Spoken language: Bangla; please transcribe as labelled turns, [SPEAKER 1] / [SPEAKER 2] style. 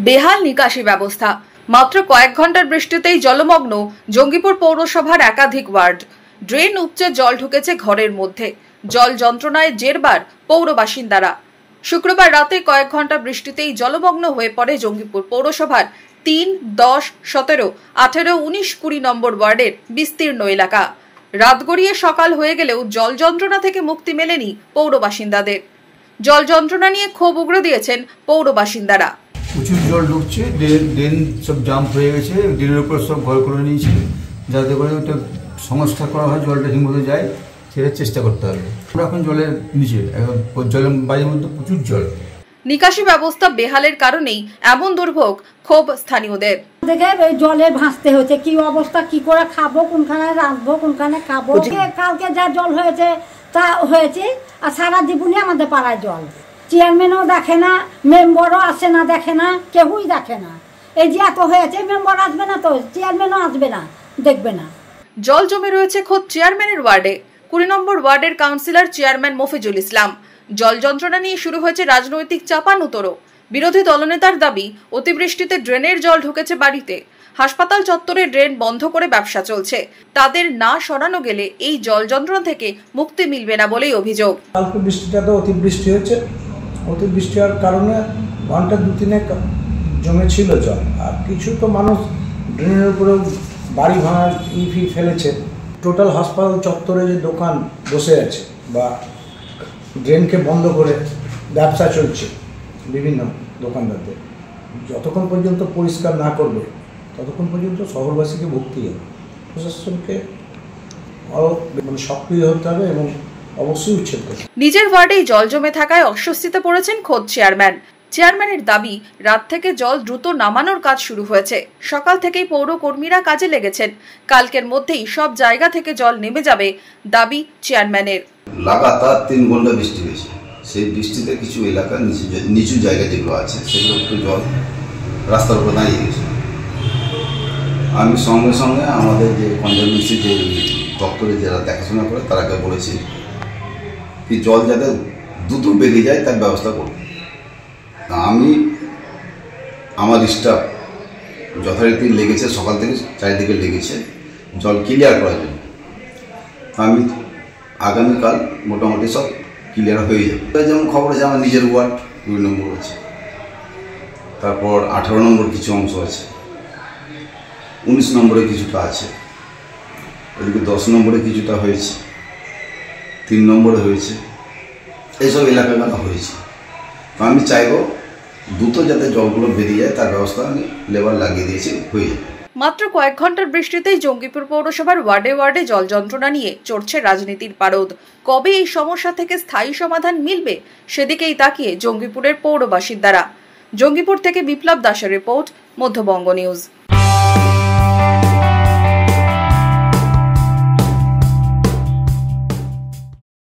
[SPEAKER 1] বেহাল নিকাশি ব্যবস্থা। মাত্র কয়েক ঘন্টার বৃষ্টিতেই জলমগ্ন জঙ্গিপুর পৌরসভার একাধিক ওয়ার্ড। ড্রেন উপচে জল ঢুকেছে ঘরের মধ্যে। জল যন্ত্রণায় জেরবার পৌর বাসিন্দারা। শুক্রবার রাতে কয়েক ঘন্টা বৃষ্টিতেই জলমগ্ন হয়ে পড়ে জঙ্গিপুর পৌরসভার 3, 10, 17, 18, 19, 20 নম্বর ওয়ার্ডের বিস্তীর্ণ এলাকা। রাত গড়িয়ে সকাল হয়ে গেলেও জল যন্ত্রণা থেকে মুক্তি মেলেনি পৌর বাসিন্দাদের। জল যন্ত্রণা নিয়ে ক্ষোভ উগড়ে দিয়েছেন পৌর বাসিন্দারা।
[SPEAKER 2] প্রচুর জল ঢুকছে, ড্রেন সব জাম হয়ে গেছে, ড্রেনের উপর সব ঘর করে নিয়েছে, যাতে করে ওটা সংস্কার করা হয়, জলটা ঠিকমতো যায় সেটা চেষ্টা করতে হবে। আমরা এখন জলের নিচে, জলের বাড়ির মধ্যে প্রচুর জল।
[SPEAKER 1] নিকাশি ব্যবস্থা বেহালের কারণেই এমন দুর্ভোগ ক্ষোভ স্থানীয়দের।
[SPEAKER 3] দেখে এই জলে ভাসতে হচ্ছে, কি অবস্থা, কি করে খাবো, কোনখানে রাখবো, কোনখানে খাবো। কালকে যা জল হয়েছে তা হয়েছে, আর সারা জীবনে আমাদের পাড়ায় জল। চেয়ারম্যানও দেখে না, মেম্বারও আসে না, দেখে না, কেউই দেখে না। এই যে এত হয়েছে, মেম্বার আসবে না, তো চেয়ারম্যানও আসবে না, দেখবে না।
[SPEAKER 1] জল জমে রয়েছে খোদ চেয়ারম্যানের ওয়ার্ডে। 20 নম্বর ওয়ার্ডের কাউন্সিলর চেয়ারম্যান মফিজুল ইসলাম। জল যন্ত্রণা নিয়ে শুরু হয়েছে রাজনৈতিক চাপানুতোরও। বিরোধী দলনেতার দাবি, অতিবৃষ্টিতে ড্রেনের জল ঢুকেছে বাড়িতে। হাসপাতাল চত্বরে ড্রেন বন্ধ করে ব্যবসা চলছে। তাদের না সরানো গেলে এই জল যন্ত্রণা থেকে মুক্তি মিলবে না বলেই অভিযোগ।
[SPEAKER 4] কালকে বৃষ্টিটা তো অতিবৃষ্টি হয়েছে, অতিবৃষ্টি হওয়ার কারণে ঘন্টা 2-3 জমে ছিল জল। আর কিছু তো মানুষ ড্রেনের উপরেও বাড়ি ভাঙার ইফি ফেলেছে। টোটাল হাসপাতাল চত্বরে যে দোকান বসে আছে বা ড্রেনকে বন্ধ করে ব্যবসা চলছে বিভিন্ন দোকানদারদের, যতক্ষণ পর্যন্ত পরিষ্কার না করবে ততক্ষণ পর্যন্ত শহরবাসীকে ভুগতেই হবে। প্রশাসনকে আরও সক্রিয় হতে হবে এবং অবশ্যই উচ্ছেদ করতে হবে।
[SPEAKER 1] নিজের ওয়ার্ডেই জল জমে থাকায় অস্বস্তিতে পড়েছেন খোদ চেয়ারম্যান। চেয়ারম্যানের দাবি, রাত থেকে জল দ্রুত নামানোর কাজ শুরু হয়েছে। সকাল থেকেই পৌর কর্মীরা কাজে লেগেছেন। কালকের মধ্যেই সব জায়গা থেকে জল নেমে যাবে দাবি চেয়ারম্যানের।
[SPEAKER 5] লাগাতার 3 ঘন্টা বৃষ্টি হয়েছে। সেই বৃষ্টিতে কিছু এলাকা নিচু জায়গা যেগুলো আছে সেগুলো একটু জল রাস্তার উপর দাঁড়িয়ে গেছে। আমি সঙ্গে সঙ্গে আমাদের যে কনজারভেন্সি যে দপ্তরে যারা দেখাশোনা করে তারাকে বলেছি কি জল যাতে দ্রুত বেরিয়ে যায় তার ব্যবস্থা করব। আমি আমার স্টাফ যথারীতি লেগেছে, সকাল থেকে চারিদিকে লেগেছে জল ক্লিয়ার করার জন্য। আমি আগামীকাল মোটামুটি সব ক্লিয়ার হয়ে যাবে। যেমন খবর আছে আমার নিজের ওয়ার্ড 2 নম্বর আছে, তারপর 18 নম্বর কিছু অংশ আছে, 19 নম্বরে কিছুটা আছে, ওদিকে 10 নম্বরে কিছুটা হয়েছে, 3 নম্বরে হয়েছে, এইসব এলাকাগুলো হয়েছে। তো আমি চাইব দ্রুত যাতে জলগুলো বেরিয়ে যায় তার ব্যবস্থা আমি লেবার লাগিয়ে দিয়েছি, হয়ে যাবে।
[SPEAKER 1] মাত্র কয়েক ঘন্টার বৃষ্টিতেই জঙ্গিপুর পৌরসভার ওয়ার্ডে ওয়ার্ডে জল যন্ত্রণা নিয়ে চড়ছে রাজনীতির পারদ। কবে এই সমস্যা থেকে স্থায়ী সমাধান মিলবে সেদিকেই তাকিয়ে জঙ্গিপুরের পৌর বাসিন্দারা। জঙ্গিপুর থেকে বিপ্লব দাসের রিপোর্ট, মধ্যবঙ্গ নিউজ।